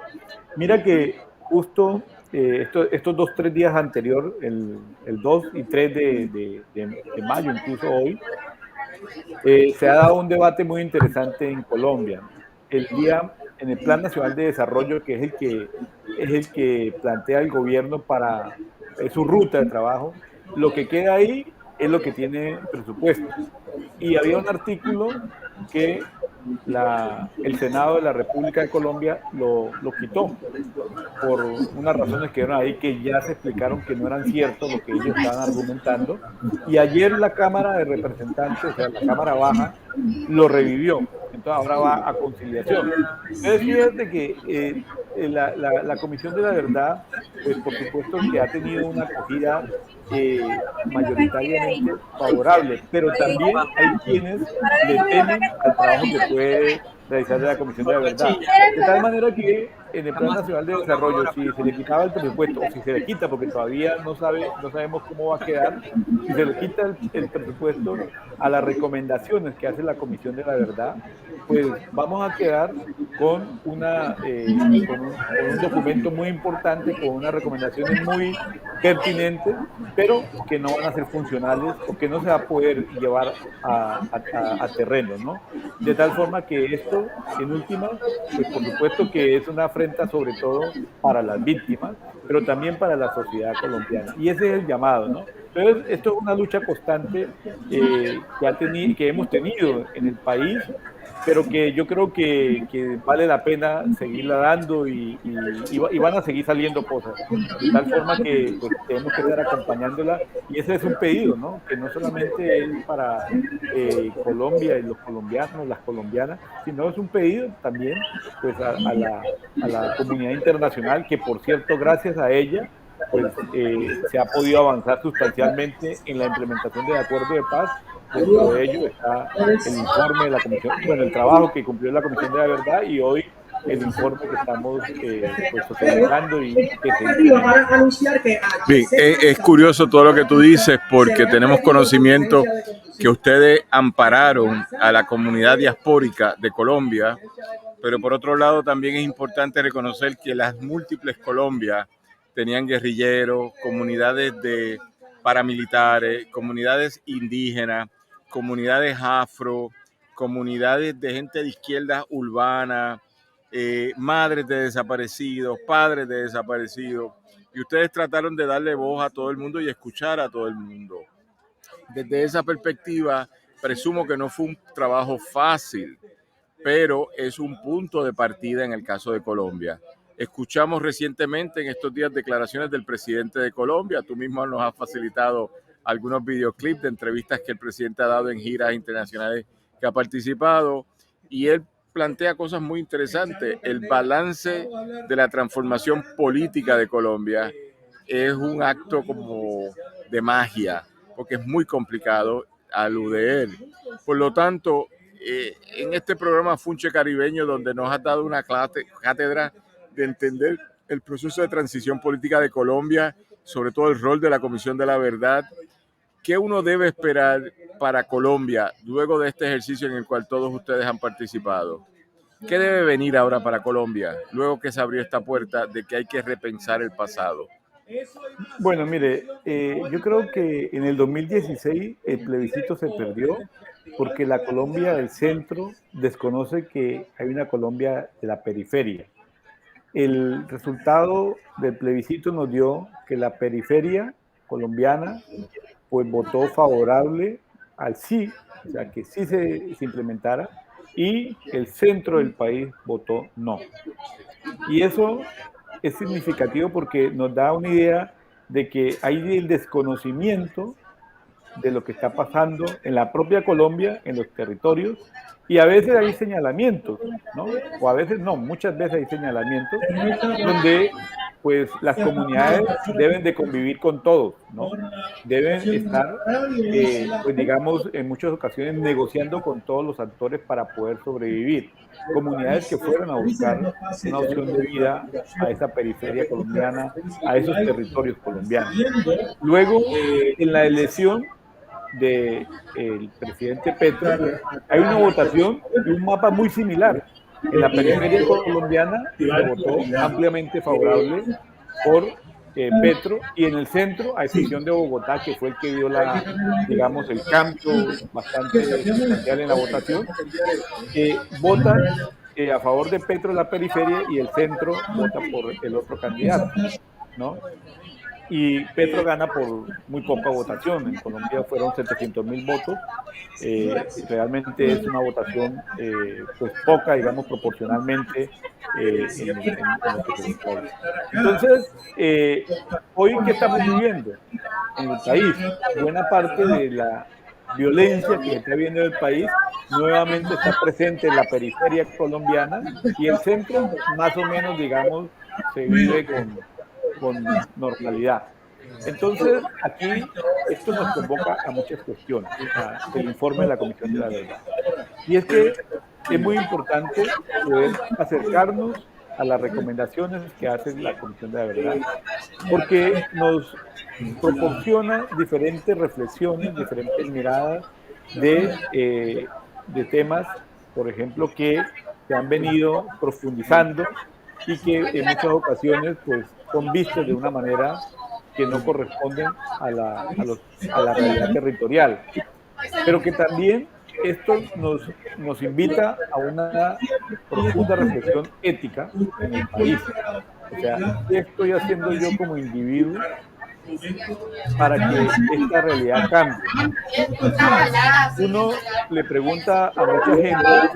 Mira que justo estos 2, 3 días anterior, el 2 y 3 de mayo, incluso hoy, se ha dado un debate muy interesante en Colombia. El día, en el Plan Nacional de Desarrollo, que es el que plantea el gobierno para su ruta de trabajo, lo que queda ahí es lo que tiene presupuesto. Y había un artículo que el Senado de la República de Colombia lo quitó por unas razones que eran ahí que ya se explicaron que no eran ciertos lo que ellos estaban argumentando. Y ayer la Cámara de Representantes, o sea, la Cámara Baja, lo revivió. Entonces ahora va a conciliación. Entonces fíjate que la Comisión de la Verdad, pues por supuesto que ha tenido una acogida mayoritariamente favorable, pero también hay quienes le temen al trabajo que puede realizar la Comisión de la Verdad. De tal manera que en el Plan Nacional de Desarrollo, si se le quitaba el presupuesto, o si se le quita, porque todavía no sabemos cómo va a quedar, si se le quita el presupuesto a las recomendaciones que hace la Comisión de la Verdad, pues vamos a quedar con, con un documento muy importante, con unas recomendaciones muy pertinentes, pero que no van a ser funcionales o que no se va a poder llevar a terreno, ¿no? De tal forma que esto, en última, pues por supuesto que es una afrenta sobre todo para las víctimas, pero también para la sociedad colombiana. Y ese es el llamado, ¿no? Entonces, esto es una lucha constante que hemos tenido en el país, pero que yo creo que vale la pena seguirla dando y van a seguir saliendo cosas, de tal forma que pues, tenemos que estar acompañándola y ese es un pedido, ¿no? Que no solamente es para Colombia y los colombianos, las colombianas, sino es un pedido también pues a la comunidad internacional que por cierto gracias a ella pues se ha podido avanzar sustancialmente en la implementación del acuerdo de paz. Dentro de ello está el informe de la comisión, bueno, el trabajo que cumplió la Comisión de la Verdad y hoy el informe que estamos pues, socializando y que se implementa. Bien, es curioso todo lo que tú dices porque tenemos conocimiento que ustedes ampararon a la comunidad diaspórica de Colombia, pero por otro lado también es importante reconocer que las múltiples Colombias tenían guerrilleros, comunidades de paramilitares, comunidades indígenas, comunidades afro, comunidades de gente de izquierda urbana, madres de desaparecidos, padres de desaparecidos, y ustedes trataron de darle voz a todo el mundo y escuchar a todo el mundo. Desde esa perspectiva, presumo que no fue un trabajo fácil, pero es un punto de partida en el caso de Colombia. Escuchamos recientemente en estos días declaraciones del presidente de Colombia. Tú mismo nos has facilitado algunos videoclips de entrevistas que el presidente ha dado en giras internacionales que ha participado y él plantea cosas muy interesantes. El balance de la transformación política de Colombia es un acto como de magia, porque es muy complicado alude él. Por lo tanto, en este programa Funche Caribeño, donde nos has dado una cátedra de entender el proceso de transición política de Colombia, sobre todo el rol de la Comisión de la Verdad, ¿qué uno debe esperar para Colombia luego de este ejercicio en el cual todos ustedes han participado? ¿Qué debe venir ahora para Colombia, luego que se abrió esta puerta de que hay que repensar el pasado? Bueno, mire, yo creo que en el 2016 el plebiscito se perdió porque la Colombia del centro desconoce que hay una Colombia de la periferia. El resultado del plebiscito nos dio que la periferia colombiana pues votó favorable al sí, o sea, que sí se implementara, y el centro del país votó no. Y eso es significativo porque nos da una idea de que hay el desconocimiento de lo que está pasando en la propia Colombia, en los territorios, y a veces hay señalamientos, ¿no? O a veces no, muchas veces hay señalamientos donde pues las comunidades deben de convivir con todos, ¿no? Deben estar, pues digamos, en muchas ocasiones negociando con todos los actores para poder sobrevivir. Comunidades que fueron a buscar una opción de vida a esa periferia colombiana, a esos territorios colombianos. Luego, en la elección del presidente Petro, hay una votación y un mapa muy similar. En la periferia colombiana se votó ampliamente favorable por Petro y en el centro, a excepción de Bogotá, que fue el que dio digamos, el cambio bastante sustancial en la votación, votan a favor de Petro en la periferia y el centro vota por el otro candidato, ¿no? y Petro gana por muy poca votación. En Colombia fueron 700.000 votos. Realmente es una votación pues poca, digamos, proporcionalmente en lo que se recaudó. Entonces, hoy, ¿qué estamos viviendo en el país? Buena parte de la violencia que se está viendo en el país nuevamente está presente en la periferia colombiana, y el centro más o menos, digamos, se vive con normalidad. Entonces, aquí esto nos convoca a muchas cuestiones, el informe de la Comisión de la Verdad. Y es que es muy importante poder acercarnos a las recomendaciones que hace la Comisión de la Verdad, porque nos proporciona diferentes reflexiones, diferentes miradas de temas, por ejemplo, que se han venido profundizando y que en muchas ocasiones pues, son vistos de una manera que no corresponden a la realidad territorial, pero que también esto nos invita a una profunda reflexión ética en el país. O sea, ¿qué estoy haciendo yo como individuo para que esta realidad cambie? Uno le pregunta a mucha gente,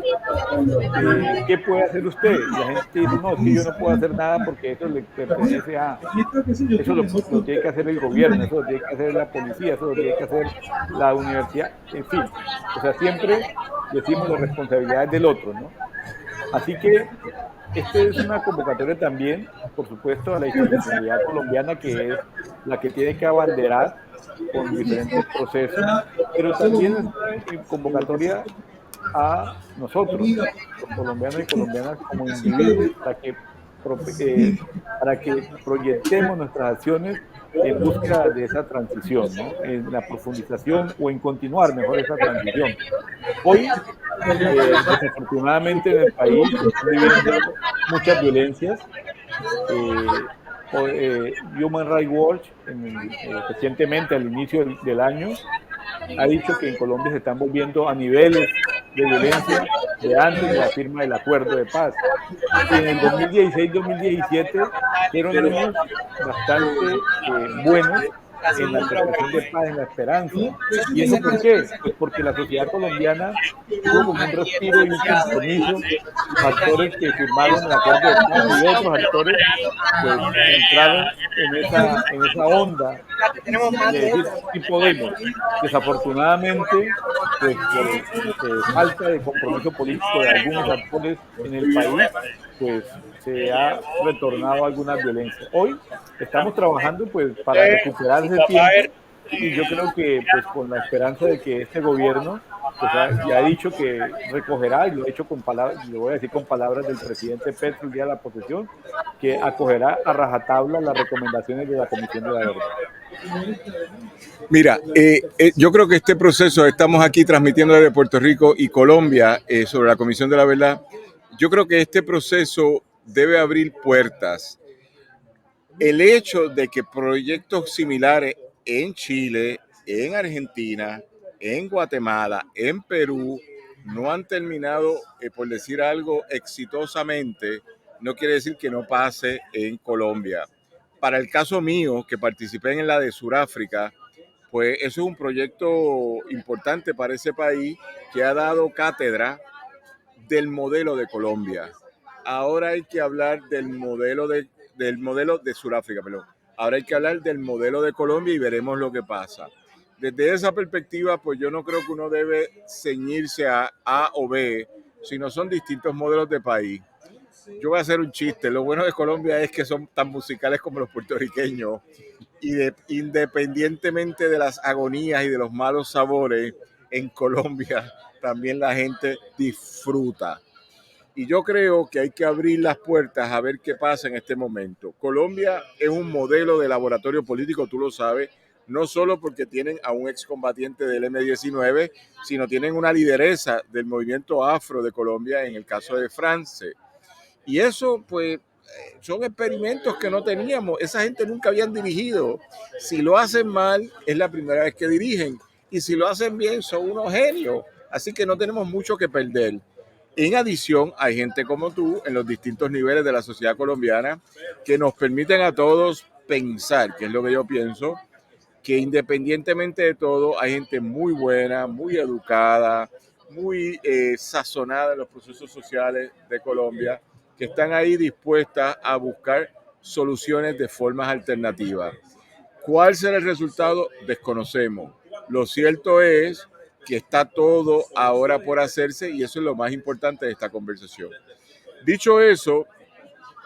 ¿qué puede hacer usted? Y la gente dice, no, es que yo no puedo hacer nada porque eso le pertenece a, eso lo tiene que hacer el gobierno, eso lo tiene que hacer la policía, eso lo tiene que hacer la universidad, en fin. O sea, siempre decimos las responsabilidades del otro, ¿no? Así que esta es una convocatoria también, por supuesto, a la institucionalidad colombiana, que es la que tiene que abanderar con diferentes procesos, pero también es una convocatoria a nosotros, los colombianos y colombianas, como individuos, para que proyectemos nuestras acciones en búsqueda de esa transición, ¿no? En la profundización o en continuar mejor esa transición. Hoy, desafortunadamente en el país se están viviendo muchas violencias. Human Rights Watch recientemente al inicio del año ha dicho que en Colombia se están volviendo a niveles de violencia de antes de la firma del acuerdo de paz. Y en el 2016-2017 fueron años bastante buenos en la aceptación de paz, en la esperanza. ¿Y eso por qué? Pues porque la sociedad colombiana tuvo como un respiro y un compromiso, actores que firmaron el acuerdo de paz y otros actores pues entraron en esa onda de decir sí podemos. Desafortunadamente, pues por falta de compromiso político de algunos actores en el país, pues se ha retornado algunas violencias. Hoy estamos trabajando pues para recuperar ese tiempo, y yo creo que pues con la esperanza de que este gobierno pues ya ha dicho que recogerá, y lo he hecho con palabras, lo voy a decir con palabras del presidente Petro el día de la posesión, que acogerá a rajatabla las recomendaciones de la Comisión de la Verdad. Mira, yo creo que este proceso, estamos aquí transmitiendo desde Puerto Rico y Colombia sobre la Comisión de la Verdad. Yo creo que este proceso debe abrir puertas. El hecho de que proyectos similares en Chile, en Argentina, en Guatemala, en Perú, no han terminado, por decir algo, exitosamente, no quiere decir que no pase en Colombia. Para el caso mío, que participé en la de Sudáfrica, pues eso es un proyecto importante para ese país que ha dado cátedra del modelo de Colombia. Ahora hay que hablar del modelo de Sudáfrica, perdón. Ahora hay que hablar del modelo de Colombia y veremos lo que pasa. Desde esa perspectiva, pues yo no creo que uno debe ceñirse a A o B, sino son distintos modelos de país. Yo voy a hacer un chiste. Lo bueno de Colombia es que son tan musicales como los puertorriqueños, y independientemente de las agonías y de los malos sabores, en Colombia también la gente disfruta. Y yo creo que hay que abrir las puertas a ver qué pasa en este momento. Colombia es un modelo de laboratorio político, tú lo sabes, no solo porque tienen a un excombatiente del M-19, sino tienen una lideresa del movimiento afro de Colombia, en el caso de France. Y eso, pues, son experimentos que no teníamos. Esa gente nunca habían dirigido. Si lo hacen mal, es la primera vez que dirigen. Y si lo hacen bien, son unos genios. Así que no tenemos mucho que perder. En adición, hay gente como tú en los distintos niveles de la sociedad colombiana que nos permiten a todos pensar, que es lo que yo pienso, que independientemente de todo, hay gente muy buena, muy educada, muy sazonada en los procesos sociales de Colombia, que están ahí dispuestas a buscar soluciones de formas alternativas. ¿Cuál será el resultado? Desconocemos. Lo cierto es que está todo ahora por hacerse y eso es lo más importante de esta conversación. Dicho eso,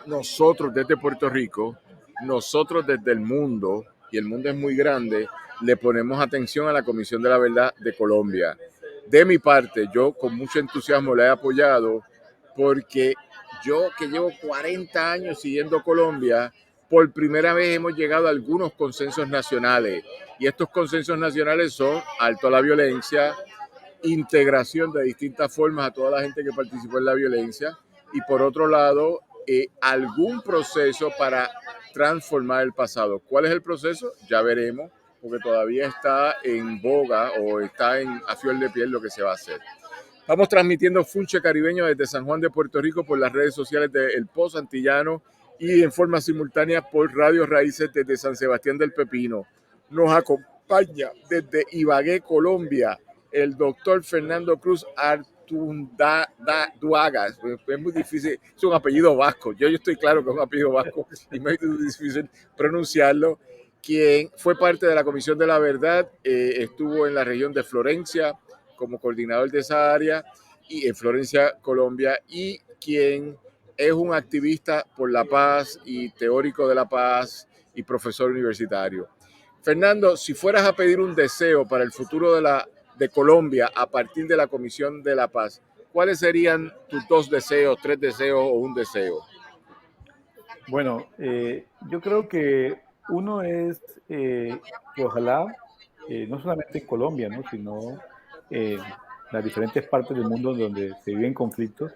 nosotros desde Puerto Rico, nosotros desde el mundo, y el mundo es muy grande, le ponemos atención a la Comisión de la Verdad de Colombia. De mi parte, yo con mucho entusiasmo la he apoyado porque yo que llevo 40 años siguiendo Colombia, por primera vez hemos llegado a algunos consensos nacionales y estos consensos nacionales son alto a la violencia, integración de distintas formas a toda la gente que participó en la violencia y por otro lado algún proceso para transformar el pasado. ¿Cuál es el proceso? Ya veremos, porque todavía está en boga o está a flor de piel lo que se va a hacer. Estamos transmitiendo Funche Caribeño desde San Juan de Puerto Rico por las redes sociales de El Post Antillano y en forma simultánea por Radio Raíces desde San Sebastián del Pepino. Nos acompaña desde Ibagué, Colombia, el doctor Fernando Cruz Artunduaga. Es muy difícil, es un apellido vasco. Yo estoy claro que es un apellido vasco y me es difícil pronunciarlo. Quien fue parte de la Comisión de la Verdad, estuvo en la región de Florencia como coordinador de esa área y en Florencia, Colombia, y quien es un activista por la paz y teórico de la paz y profesor universitario. Fernando, si fueras a pedir un deseo para el futuro de Colombia a partir de la Comisión de la Paz, ¿cuáles serían tus 2 deseos, 3 deseos o un deseo? Bueno, yo creo que uno es que ojalá, no solamente en Colombia, ¿no? sino en las diferentes partes del mundo donde se viven conflictos,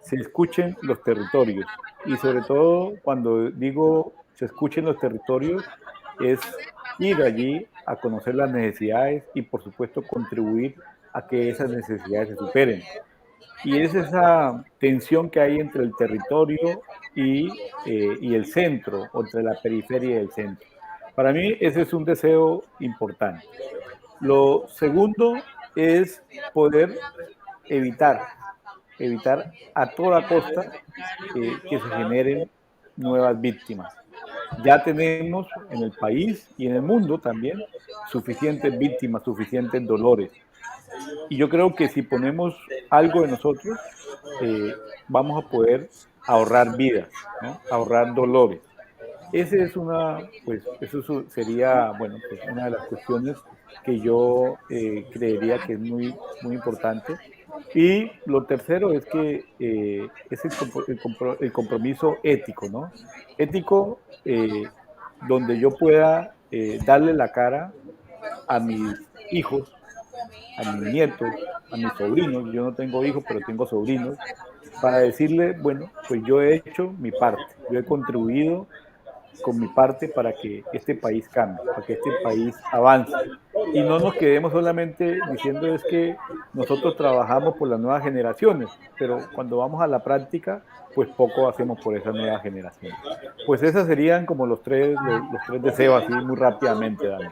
se escuchen los territorios. Y sobre todo, cuando digo se escuchen los territorios, es ir allí a conocer las necesidades y, por supuesto, contribuir a que esas necesidades se superen. Y es esa tensión que hay entre el territorio y el centro, o entre la periferia y el centro. Para mí ese es un deseo importante. Lo segundo es poder evitar, evitar a toda costa que se generen nuevas víctimas. Ya tenemos en el país y en el mundo también suficientes víctimas, suficientes dolores. Y yo creo que si ponemos algo de nosotros, vamos a poder ahorrar vidas, ¿no? Ahorrar dolores. Ese es pues eso sería, bueno, pues una de las cuestiones que yo creería que es muy, muy importante. Y lo tercero es que es el compromiso ético, ¿no? Ético donde yo pueda darle la cara a mis hijos, a mis nietos, a mis sobrinos, yo no tengo hijos, pero tengo sobrinos, para decirle, bueno, pues yo he hecho mi parte, yo he contribuido con mi parte para que este país cambie, para que este país avance. Y no nos quedemos solamente diciendo es que nosotros trabajamos por las nuevas generaciones, pero cuando vamos a la práctica, pues poco hacemos por esas nuevas generaciones. Pues esas serían como los tres deseos así muy rápidamente, Dani.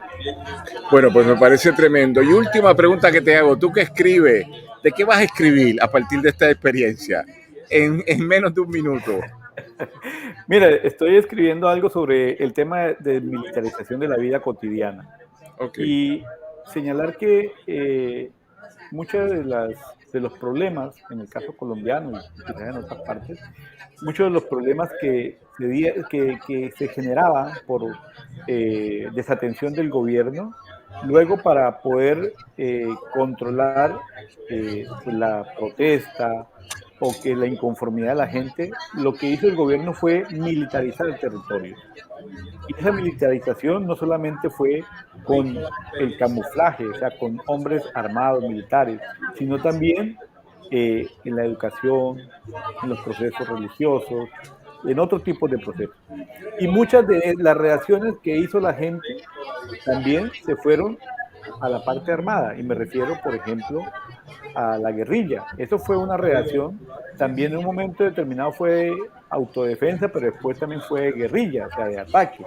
Bueno, pues me parece tremendo. Y última pregunta que te hago, ¿tú qué escribes? ¿De qué vas a escribir a partir de esta experiencia? En menos de un minuto. Mira, estoy escribiendo algo sobre el tema de militarización de la vida cotidiana. Okay. Y señalar que muchos de los problemas, en el caso colombiano y quizás en otras partes, muchos de los problemas que se generaban por desatención del gobierno, luego para poder controlar pues la protesta o que la inconformidad de la gente, lo que hizo el gobierno fue militarizar el territorio. Y esa militarización no solamente fue con el camuflaje, o sea, con hombres armados, militares, sino también en la educación, en los procesos religiosos, en otro tipo de procesos. Y muchas de las reacciones que hizo la gente también se fueron a la parte armada, y me refiero, por ejemplo, a la guerrilla. Eso fue una reacción, también en un momento determinado fue autodefensa, pero después también fue guerrilla, o sea, de ataque.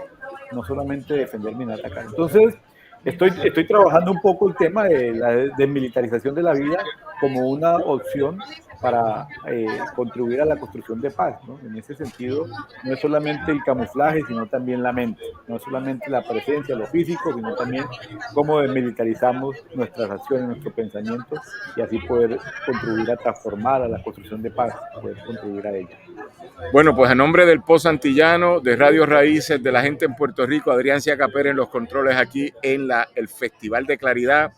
no solamente defenderme ni atacar. Entonces, estoy trabajando un poco el tema de la desmilitarización de la vida como una opción para contribuir a la construcción de paz, ¿no? En ese sentido, no es solamente el camuflaje, sino también la mente, no es solamente la presencia, lo físico, sino también cómo desmilitarizamos nuestras acciones, nuestro pensamiento, y así poder contribuir a transformar a la construcción de paz, poder contribuir a ella. Bueno, pues a nombre del Post Antillano, de Radio Raíces, de la gente en Puerto Rico, Adrián Ciacapera en los controles aquí en el Festival de Claridad,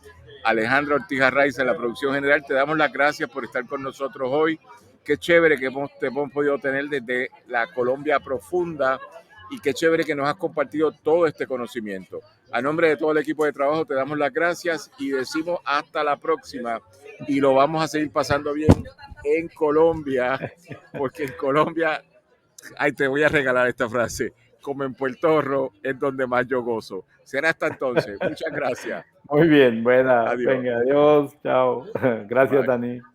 Alejandra Ortiz Arraiza en la producción general, te damos las gracias por estar con nosotros hoy. Qué chévere que te hemos podido tener desde la Colombia profunda y qué chévere que nos has compartido todo este conocimiento. A nombre de todo el equipo de trabajo te damos las gracias y decimos hasta la próxima, y lo vamos a seguir pasando bien en Colombia, porque en Colombia, ay, te voy a regalar esta frase, como en Puerto Rico es donde más yo gozo. Será hasta entonces. Muchas gracias. Muy bien, buena. Adiós. Venga, adiós, chao. Gracias, Bye. Dani.